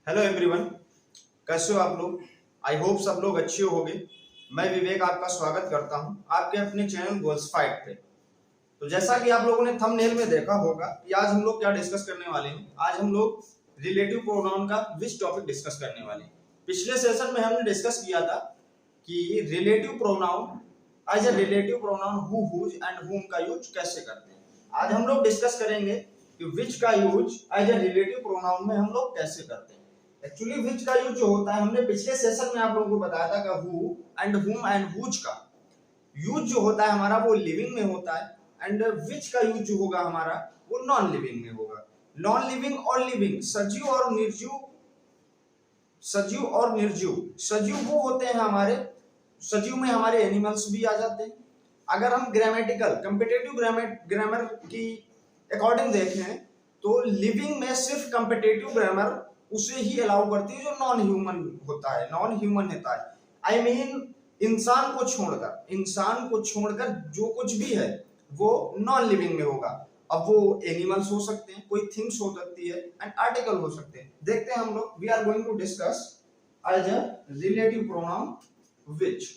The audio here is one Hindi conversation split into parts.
हेलो एवरीवन, कैसे हो आप लोग। आई होप सब लोग अच्छे होंगे। मैं विवेक आपका स्वागत करता हूं आपके अपने चैनल गोल्स फाइट पे। तो जैसा कि आप लोगों ने थंबनेल में देखा होगा कि आज हम लोग क्या डिस्कस करने वाले हैं। आज हम लोग रिलेटिव प्रोनाउन का विच टॉपिक डिस्कस करने वाले हैं। पिछले सेशन में हमने डिस्कस किया था कि relative pronoun as a relative pronoun who, whose and whom का यूज कैसे करते हैं। आज हम लोग डिस्कस करेंगे कि विच का use as a relative pronoun में हम लोग कैसे करते हैं। एक्चुअली विच का यूज जो होता है, हमने पिछले सेशन में आप लोगों को बताया था कि who and whom and whose का यूज जो होता है हमारा वो लिविंग में होता है एंड विच का यूज जो होगा हमारा वो नॉन लिविंग में होगा। नॉन लिविंग और लिविंग, सजीव और निर्जीव, सजीव और निर्जीव। सजीव वो होते हैं हमारे, सजीव में हमारे एनिमल्स भी आ जाते हैं। अगर हम ग्रामेटिकल कंपिटेटिव ग्रामर की अकॉर्डिंग देखें तो लिविंग में सिर्फ कंपिटेटिव ग्रामर उसे ही अलाउ करती है जो नॉन ह्यूमन होता है, नॉन ह्यूमन होता है। आई मीन इंसान को छोड़कर जो कुछ भी है वो नॉन लिविंग में होगा। अब वो एनिमल्स हो सकते हैं, कोई थिंग्स हो सकती है एंड आर्टिकल हो सकते हैं। देखते हैं हम लोग, we are going to discuss as a relative pronoun which.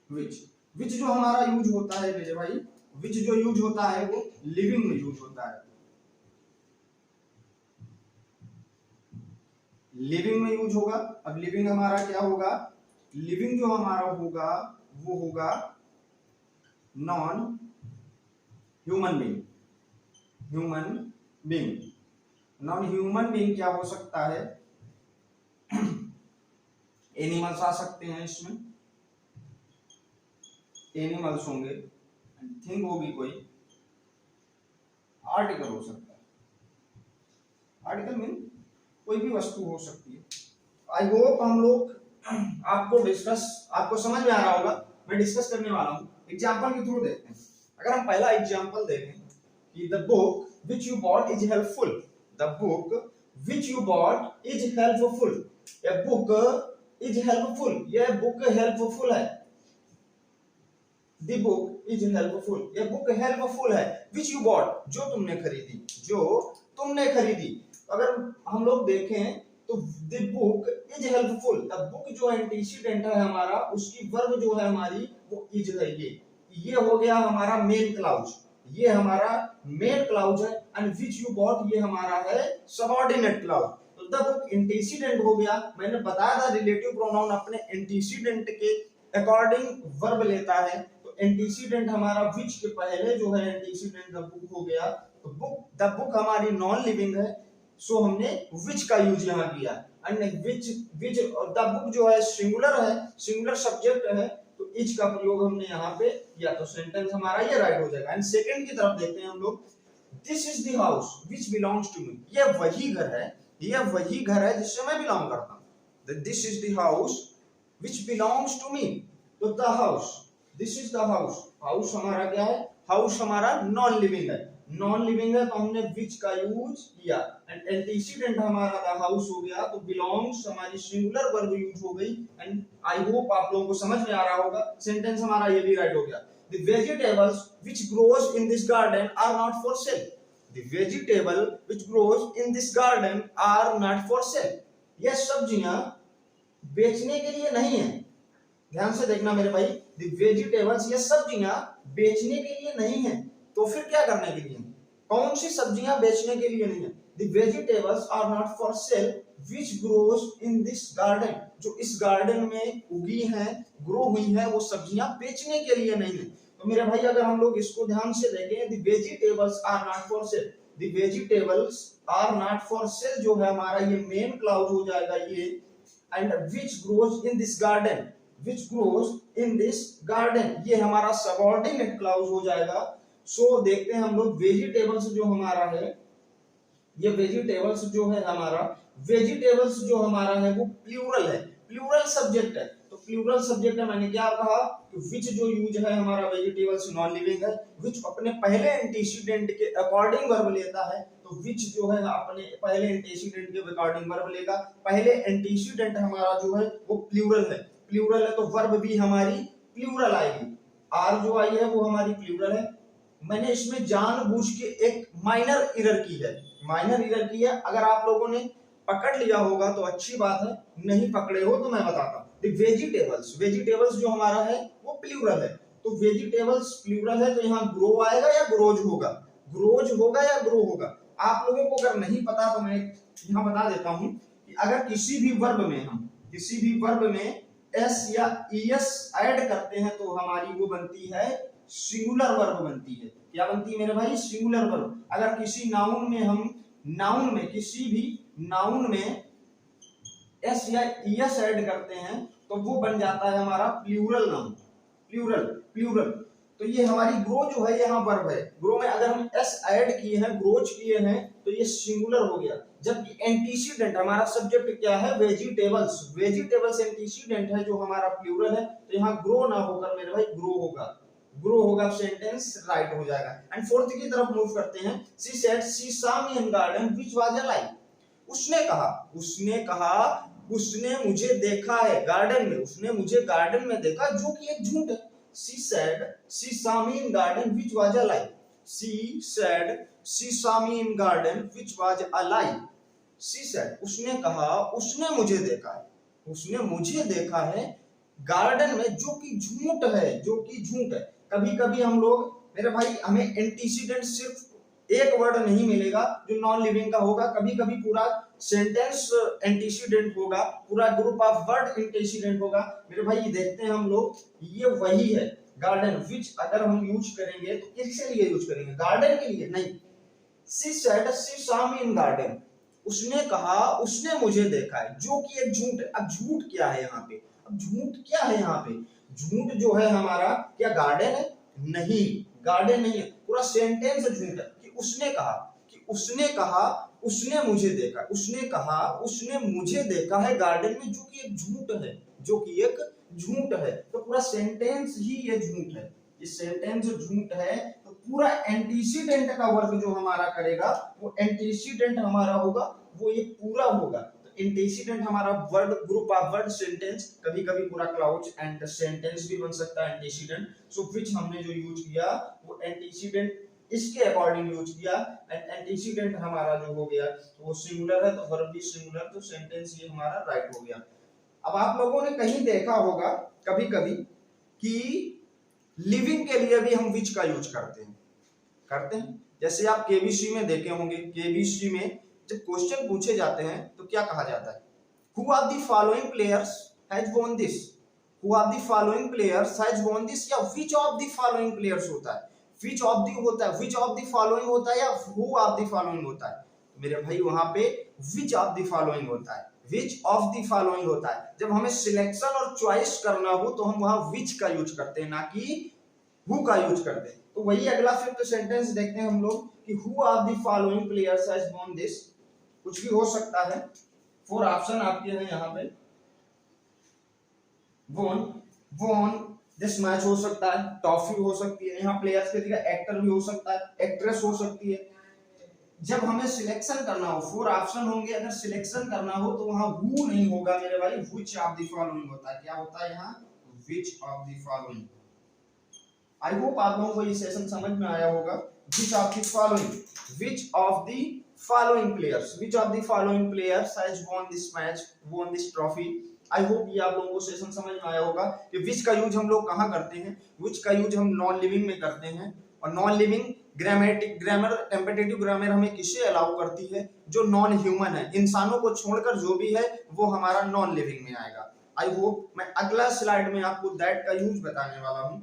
Which जो हमारा यूज होता है मेरे भाई, विच जो यूज होता है वो लिविंग में यूज होता है, लिविंग में यूज होगा। अब लिविंग हमारा क्या होगा, लिविंग जो हमारा होगा वो होगा non human being. Human being, non human being क्या हो सकता है, एनिमल्स आ सकते हैं इसमें, एनिमल्स होंगे, थिंग होगी कोई, आर्टिकल हो सकता है, आर्टिकल मीन कोई भी वस्तु हो सकती है। आई होप हम लोग आपको समझ में आ रहा होगा। मैं डिस्कस करने वाला हूँ, एग्जांपल के थ्रू देखते हैं। अगर हम पहला एग्जांपल देखें कि the book which you bought is helpful, the book which you bought is helpful, ये बुक इज हेल्पफुल, ये बुक हेल्पफुल है। द बुक इज हेल्पफुल, ये बुक हेल्पफुल है। व्हिच यू बॉट, जो तुमने खरीदी, जो तुमने खरीदी। अगर हम लोग देखें तो the book is helpful, the book जो एंटीसीडेंट है हमारा, उसकी वर्ब जो है हमारी वो इज है। ये हो गया हमारा मेन क्लाउज, ये हमारा मेन क्लाउज है। एंड व्हिच यू बॉट ये हमारा है सबऑर्डिनेट क्लाउज। तो द बुक एंटीसीडेंट हो गया। मैंने बताया था रिलेटिव प्रोनाउन अपने एंटीसीडेंट के अकॉर्डिंग वर्ब लेता है। तो एंटीसीडेंट हमारा व्हिच के पहले जो है एंटीसीडेंट द बुक हो गया। तो बुक, द बुक हमारी नॉन लिविंग है, सो हमने विच का यूज यहाँ किया। And which which the book जो है सिंगुलर है, सिंगुलर सब्जेक्ट है, तो इच का प्रयोग हमने यहाँ पे किया। तो सेंटेंस हमारा ये राइट हो जाएगा। एंड सेकंड की तरफ देखते हैं हम लोग, this is the house which belongs to me, ये वही घर है, ये वही घर है जिससे मैं बिलोंग करता हूँ। This is the house which belongs to me. तो the house, this is the house, house हमारा क्या है, हाउस हमारा नॉन लिविंग है, नॉन लिविंग है तो हमने विच का यूज किया। एंड एंटीसीडेंट हमारा द हाउस हो गया, तो बिलोंग्स हमारी सिंगुलर वर्ब यूज हो गई। एंड आई होप आप लोगों को समझ में आ रहा होगा। सेंटेंस हमारा ये भी राइट हो गया। The vegetables which grows in this garden are not for sale, the vegetable which grows in this garden are not for sale, ये सब्जियां बेचने के लिए नहीं है। ध्यान से देखना मेरे भाई, द वेजिटेबल्स ये सब्जियां बेचने के लिए नहीं है। तो फिर क्या करने के लिए, कौन सी सब्जियां बेचने के लिए नहीं है। The vegetables are not for sale which grows in this garden, जो इस गार्डन में उगी हैं, ग्रो हुई हैं, वो सब्जियां बेचने के लिए नहीं है। तो मेरे भाई अगर हम लोग इसको ध्यान से देखें, the vegetables are not for sale, the vegetables are not for sale जो है हमारा ये मेन क्लाउज हो जाएगा ये। And which grows in this garden, which grows in this garden, ये हमारा सबऑर्डिनेट क्लाउज हो जाएगा। सो देखते हैं हम लोग, वेजिटेबल्स जो हमारा है, ये वेजिटेबल्स जो है हमारा, वेजिटेबल्स जो हमारा है वो प्लूरल है, प्लूरल सब्जेक्ट है। तो प्लूरल सब्जेक्ट है, मैंने क्या कहा कि विच जो यूज है हमारा वेजिटेबल्स नॉन लिविंग है, विच अपने पहले एंटीसीडेंट के अकॉर्डिंग वर्ब लेता है। तो विच जो है अपने पहले एंटीसीडेंट के अकॉर्डिंग वर्ब लेगा। पहले एंटीसीडेंट हमारा जो है वो प्लूरल है, प्लूरल है तो वर्ब भी हमारी प्लूरल आएगी। आर जो आई है वो हमारी प्लूरल है। मैंने इसमें जानबूझ के एक माइनर एरर की है, माइनर एरर की है। अगर आप लोगों ने पकड़ लिया होगा तो अच्छी बात है, नहीं पकड़े हो तो मैं बताता हूँ। वेजिटेबल्स, वेजिटेबल्स जो हमारा है वो प्लूरल है, तो वेजिटेबल्स प्लूरल है तो यहाँ ग्रो आएगा या ग्रोज होगा, ग्रोज होगा या ग्रो होगा। आप लोगों को अगर नहीं पता तो मैं यहाँ बता देता हूँ कि अगर किसी भी वर्ब में हम किसी भी वर्ब में एस या ईएस ऐड करते हैं तो हमारी वो बनती है सिंगुलर वर्ब बनती है। क्या बनती है मेरे भाई? Singular verb. अगर किसी नाउन में हम किसी भी नाउन में एस या ईएस ऐड करते हैं तो वो बन जाता है हमारा प्लूरल नाउन, प्लूरल प्लूरल। तो ये हमारी ग्रो जो है यहाँ वर्ब है, ग्रो में अगर हम एस ऐड किए हैं, ग्रोज किए हैं तो ये सिंगुलर हो गया। जबकि एंटीसीडेंट हमारा सब्जेक्ट क्या है? वेजिटेबल्स, वेजिटेबल्स एंटीसीडेंट है जो हमारा प्लूरल है, तो यहाँ ग्रो ना होकर मेरे भाई ग्रो होगा, ग्रो होगा, सेंटेंस राइट हो जाएगा। एंड फोर्थ की तरफ मूव करते हैं। She said she saw me in garden which was a lie। उसने कहा उसने मुझे देखा है गार्डन में, उसने मुझे गार्डन में देखा, जो कि एक झूठ है। She said she saw me in garden which was a lie। She said she saw me in garden which was a lie। She said उसने कहा उसने मुझे देखा है, उसने मुझे देखा है गार्डन में, जो कि झूठ है, जो कि झूठ है। कभी कभी हम लोग मेरे भाई हमें एंटीसीडेंट सिर्फ एक वर्ड नहीं मिलेगा जो नॉन लिविंग का होगा, कभी कभी पूरा सेंटेंस एंटीसीडेंट होगा, पूरा ग्रुप ऑफ वर्ड एंटीसीडेंट होगा। मेरे भाई देखते हैं हम लोग, ये वही है गार्डन विच अगर हम यूज करेंगे तो किसके लिए यूज करेंगे? गार्डन के लिए नहीं। She said she saw me in garden। उसने कहा उसने मुझे देखा है, जो कि एक झूठ है। अब झूठ क्या है यहाँ पे? अब झूठ क्या है यहाँ पे? झूठ जो है हमारा, क्या गार्डन है? नहीं, गार्डन नहीं है, पूरा सेंटेंस झूठ है। कि उसने कहा उसने मुझे देखा, उसने कहा उसने मुझे देखा है गार्डन में, जो कि एक झूठ है, जो कि एक झूठ है। तो पूरा सेंटेंस ही ये झूठ है, ये सेंटेंस झूठ है। तो पूरा एंटीसीडेंट का वर्क जो हमारा करेगा वो एंटीसीडेंट हमारा होगा, वो ये पूरा होगा। तो एंटीसीडेंट हमारा word group of word sentence, कभी कभी पूरा क्लाउज एंड सेंटेंस भी बन सकता है एंटीसीडेंट। सो व्हिच हमने जो यूज किया वो एंटीसीडेंट इसके अकॉर्डिंग यूज किया। एंड एंटीसीडेंट हमारा जो हो गया वो सिंगुलर है, तो वर्ब भी सिंगुलर, तो सेंटेंस ये हमारा राइट हो गया। अब आप लोगों ने कहीं देखा होगा कभी कभी कि लिविंग के लिए भी हम विच का यूज करते हैं। जैसे आप केबीसी में देखे होंगे, केबीसी में जब क्वेश्चन पूछे जाते हैं तो क्या कहा जाता है? Who are the following players has won this, who are the following players has won this, या which of the following players होता है, विच ऑफ द होता है, विच ऑफ द फॉलोइंग होता है, या हु ऑफ द फॉलोइंग होता है? मेरे भाई वहां पे विच ऑफ द फॉलोइंग होता है, विच ऑफ द फॉलोइंग होता है। जब हमें सिलेक्शन और चॉइस करना हो तो हम वहां विच का यूज करते हैं, ना कि हु का यूज करते हैं। तो वही अगला फिफ्थ सेंटेंस देखते हैं हम लोग कि who of the following players has won this. कुछ भी हो सकता है, 4 ऑप्शन आपके हैं यहाँ पे। वॉन दिस मैच हो सकता है, टॉफी हो सकती है, यहाँ प्लेयर्स की जगह एक्टर भी हो सकता है, एक्ट्रेस हो सकती है। जब हमें सिलेक्शन करना हो, 4 ऑप्शन होंगे, अगर सिलेक्शन करना हो तो वहां हु नहीं होगा मेरे भाई, व्हिच ऑफ द फॉलोइंग होता है। क्या होता है यहाँ? Which of the following. I hope आप लोगों को ये सेशन समझ में आया होगा। Which of the following, which of the following players, which of the following players has won this match, von this trophy. I hope ये आप लोगों को सेशन समझ में आया होगा कि विच का यूज हम लोग कहाँ करते हैं। विच का यूज हम नॉन लिविंग में करते हैं, और नॉन लिविंग ग्रामर टेम्परेटिव ग्रामर हमें किसे अलाउ करती है? जो नॉन ह्यूमन है, इंसानों को छोड़कर जो भी है वो हमारा नॉन लिविंग में आएगा। आई होप मैं अगला स्लाइड में आपको दैट का यूज बताने वाला हूं।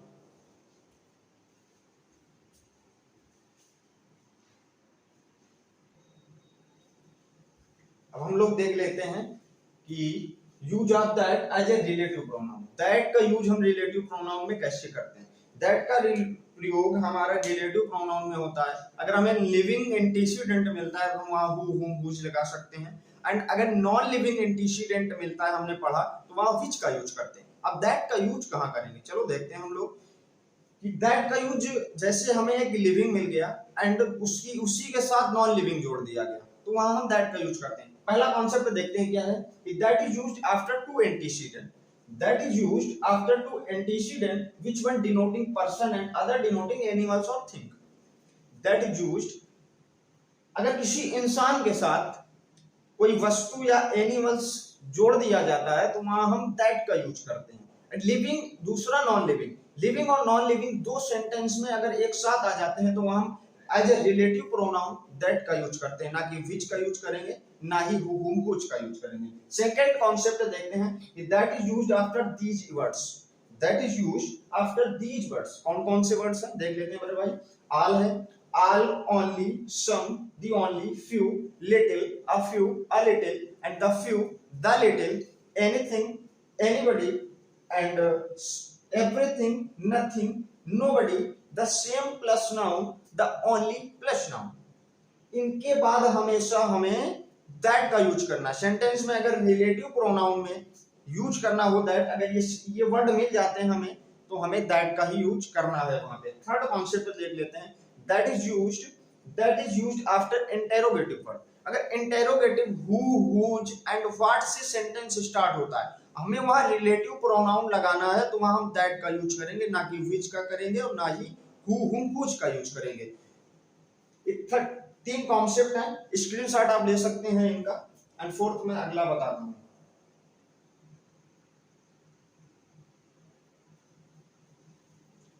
अब हम लोग देख लेते हैं कि use of that as a relative pronoun. That का यूज हम रिलेटिव प्रोनाउन में कैसे करते हैं? दैट का प्रयोग हमारा रिलेटिव प्रोनाउन में होता है। अगर हमें लिविंग एंटीसीडेंट मिलता है तो हम वहां हु, हुम, हुज लगा सकते हैं। एंड अगर नॉन लिविंग एंटीसीडेंट मिलता है, हमने पढ़ा, तो वहां विच का यूज करते हैं। अब दैट का यूज कहां करेंगे? चलो देखते हैं हम लोग कि दैट का यूज, जैसे हमें एक लिविंग मिल गया एंड उसी के साथ नॉन लिविंग जोड़ दिया गया, तो वहां हम दैट का यूज करते हैं। पहला कॉन्सेप्ट देखते हैं क्या है कि that is used after two antecedent. That is used after two antecedent, which one denoting person and other denoting animals or thing. That is used अगर किसी इंसान के साथ कोई वस्तु या एनिमल्स जोड़ दिया जाता है तो वहां हम दैट का यूज करते हैं। लिविंग दूसरा नॉन लिविंग, लिविंग और नॉन लिविंग दो सेंटेंस में अगर एक साथ आ जाते हैं तो वहां हम as a relative pronoun that का यूज करते हैं, ना कि विच का यूज करेंगे, ना ही हु हुम हुज का यूज करेंगे। सेकंड कॉन्सेप्ट देखते हैं कि that is used after these words, that is used after these words. कौन कौन से वर्ड्स हैं देख लेते हैं मेरे भाई। ऑल है, all, only, some, the only, few, little, a few, a little, and the few, the little, anything, anybody, and everything, nothing, nobody, the same plus noun, the only plus noun। इनके बाद हमेशा हमें दैट का यूज करना। सेंटेंस में अगर रिलेटिव प्रोनाउन में यूज करना हो दैट, अगर ये वर्ड मिल जाते हैं हमें तो हमें दैट का ही यूज करना है वहां पे। थर्ड कॉन्सेप्ट देख लेते हैं, that is used after interrogative word। अगर interrogative who, whose and what से सेंटेंस स्टार्ट होता है, हमें वहां रिलेटिव प्रोनाउन लगाना है तो वहां हम that का यूज करेंगे, ना कि which का करेंगे और ना ही who, whom, whose का यूज करेंगे। तीन कॉन्सेप्ट हैं, स्क्रीनशॉट आप ले सकते हैं इनका। एंड फोर्थ में अगला बताता हूं।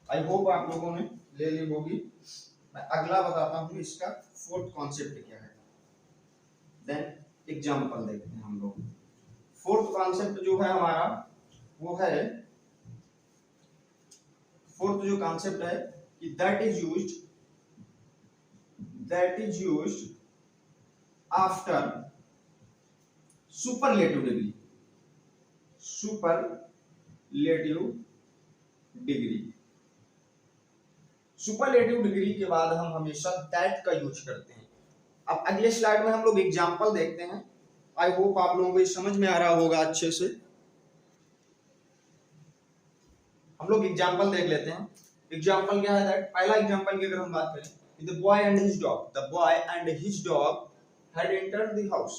आई होप आप लोगों ने ले ली होगी। मैं अगला बताता हूं इसका फोर्थ कॉन्सेप्ट क्या है, देन एग्जांपल देखते हैं हम लोग। फोर्थ कॉन्सेप्ट जो है हमारा वो है, फोर्थ जो कॉन्सेप्ट है कि that is used after superlative degree, superlative degree. Superlative degree के बाद हम हमेशा दैट का यूज करते हैं। अब अगले स्लाइड में हम लोग एग्जांपल देखते हैं। आई होप आप लोगों को समझ में आ रहा होगा अच्छे से। हम लोग एग्जांपल देख लेते हैं। एग्जांपल क्या है दैट, पहला एग्जांपल की अगर हम बात करें, the boy and his dog, the boy and his dog had entered the house.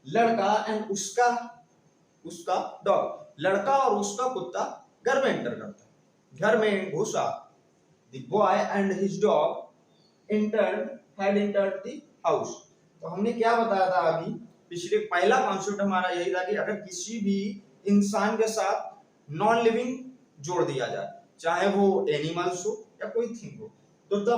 लड़का एंड उसका डॉग, लड़का और उसका कुत्ता घर में एंटर करता है, घर में घुसा। The boy and his dog had entered the house। तो हमने क्या बताया था अभी, पिछले पहला कॉन्सेप्ट हमारा यही था कि अगर किसी भी इंसान के साथ नॉन लिविंग जोड़ दिया जाए, चाहे वो एनिमल्स हो या कोई थिंग हो, तो द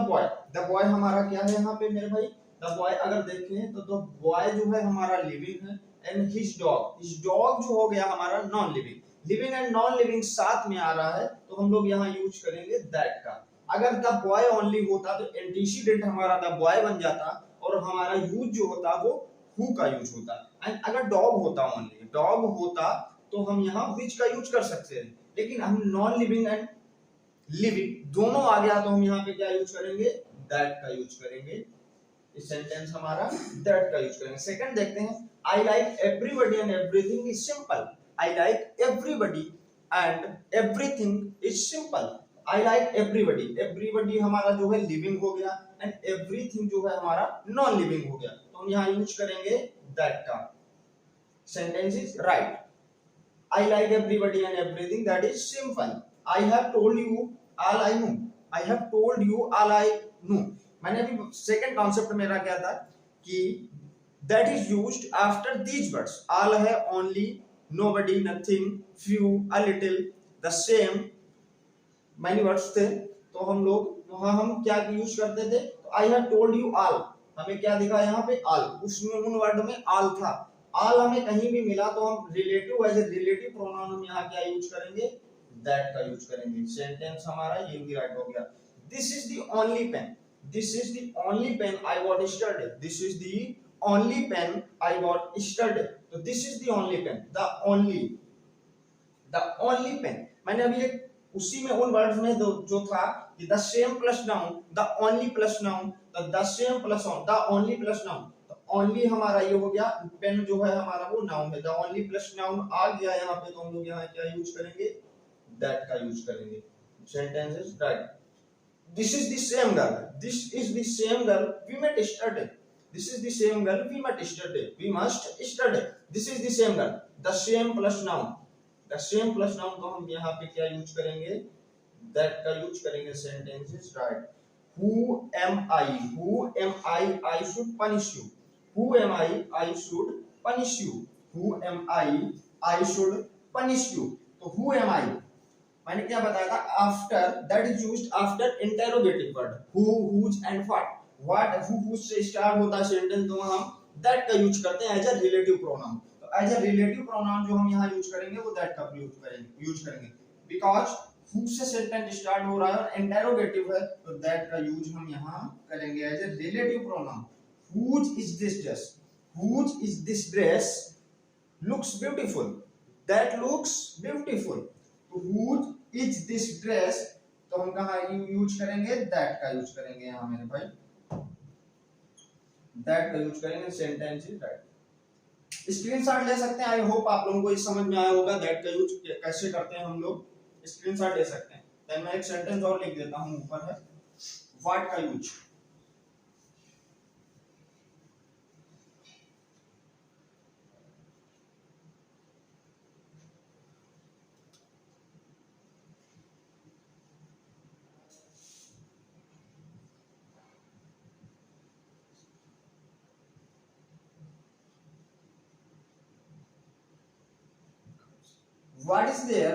बॉय हमारा क्या है यहाँ पे मेरे भाई, द बॉय अगर देखें तो द बॉय जो है हमारा लिविंग है, एंड हिज डॉग जो हो गया हमारा non living. Living and non living साथ में आ रहा है तो हम लोग यहाँ यूज करेंगे दैट का। अगर द बॉय ओनली होता तो एंटीसीडेंट हमारा द बॉय बन जाता और हमारा यूज जो होता वो हु का यूज होता। एंड अगर डॉग होता, ओनली डॉग होता तो हम यहाँ विच का यूज कर सकते हैं, लेकिन हम नॉन लिविंग एंड लिविंग दोनों आ गया तो हम यहाँ पे क्या यूज करेंगे, दैट का यूज करेंगे। इस सेंटेंस हमारा दैट का यूज करेंगे। सेकंड देखते हैं, आई like everybody and everything is simple. I like everybody and everything is simple. I like everybody हमारा जो है लिविंग हो गया, एंड एवरीथिंग जो है हमारा नॉन लिविंग हो गया, तो हम यहाँ यूज करेंगे दैट का। Sentence is right. I like everybody and everything that is simple. I have told you all I know. I have told you all I know. मैंने अभी सेकंड कॉन्सेप्ट मेरा क्या था कि that is used after these words. All है, only, nobody, nothing, few, a little, the same, many words थे, तो हम लोग वहां हम क्या यूज करते थे, तो आई हैव टोल्ड यू ऑल, हमें क्या दिखा यहाँ पे ऑल, उसमें उन वर्ड में ऑल था। ऑल हमें कहीं भी मिला तो हम relative as a relative pronoun हम यहाँ क्या यूज करेंगे, दैट का यूज करेंगे। सेंटेंस हमारा ये भी राइट हो गया। This is the only pen, this is the only pen I got yesterday, this is the only pen I got yesterday. तो this is the only pen, the only pen. मैंने अभी एक उसी में उन वर्ड्स में जो था कि the same plus noun, the only plus noun, the same plus on, the only plus noun. तो ओनली हमारा ये हो गया, पेन जो है हमारा वो नाउन है, द ओनली प्लस नाउन आ गया यहाँ पे, तो हम लोग यहाँ क्या यूज करेंगे, दैट का यूज करेंगे। Sentence is right. This is the same girl, this is the same girl we met yesterday, this is the same girl we met yesterday, we must yesterday, this is the same girl, the same plus noun, the same plus noun तो हम यहाँ पे क्या यूज करेंगे, दैट का यूज करेंगे। Sentence is right. Who am I? Who am I? I should punish you. Who am I should punish you. Who am I should punish you. तो who am I मैंने क्या बताया था, after, that is used after interrogative word, who, whose and what, who, whose से स्टार्ट होता है सेंटेंस, तो हम दैट का यूज करते हैं एज अ रिलेटिव प्रोनाउन। तो एज अ रिलेटिव प्रोनाउन जो हम यहाँ यूज करेंगे वो दैट का यूज करेंगे बिकॉज हु से सेंटेंस स्टार्ट हो रहा है और इंटेरोगेटिव है, तो दैट का यूज हम यहाँ करेंगे as a relative pronoun. Whose is this dress, whose is this dress looks beautiful, that looks beautiful. तो हुज इज दिस ड्रेस, तो हम कहा यूज करेंगे, दैट का यूज करेंगे यहाँ मेरे भाई, दैट का यूज करेंगे, सेंटेंस इज दैट। स्क्रीनशॉट ले सकते हैं, आई होप आप लोगों को ये समझ में आया होगा दैट का यूज कैसे करते हैं हम लोग, स्क्रीनशॉट ले सकते हैं। देन मैं एक सेंटेंस और लिख देता हूं, ऊपर है व्हाट का use. What is there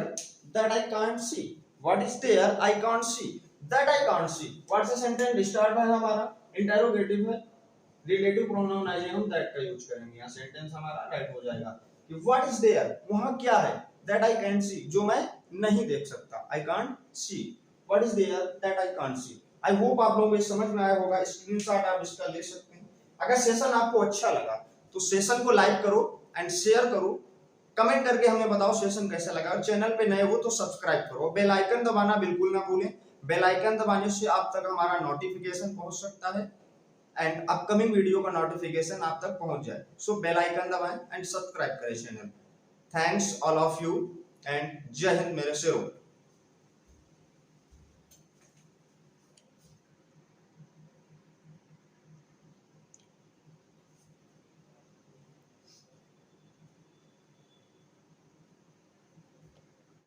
that I can't see? What is there I can't see? That I can't see. What से सेंटेंस स्टार्ट है हमारा, इंटेरोगेटिव है, रिलेटिव प्रोनाउन आए हम दैट का यूज करेंगे, यहाँ सेंटेंस हमारा दैट हो जाएगा कि व्हाट इज देयर, वहां क्या है, दैट आई कैन सी, जो मैं नहीं देख सकता, I can't see, what is there that I can't see. I hope आप लोगों को समझ में आया होगा, स्क्रीनशॉट आप इसका ले सकते हैं। अगर सेशन आपको अच्छा लगा तो सेशन को लाइक करो एंड शेयर करो, कमेंट करके हमें बताओ सेशन कैसा लगा, और चैनल पे नए हो तो सब्सक्राइब करो, बेल आइकन दबाना बिल्कुल ना भूलें, बेल आइकन दबाने से आप तक हमारा नोटिफिकेशन पहुंच सकता है एंड अपकमिंग वीडियो का नोटिफिकेशन आप तक पहुंच जाए। सो बेल आइकन दबाएं एंड सब्सक्राइब करें channel. Thanks all of you and जय हिंद मेरे शेरों।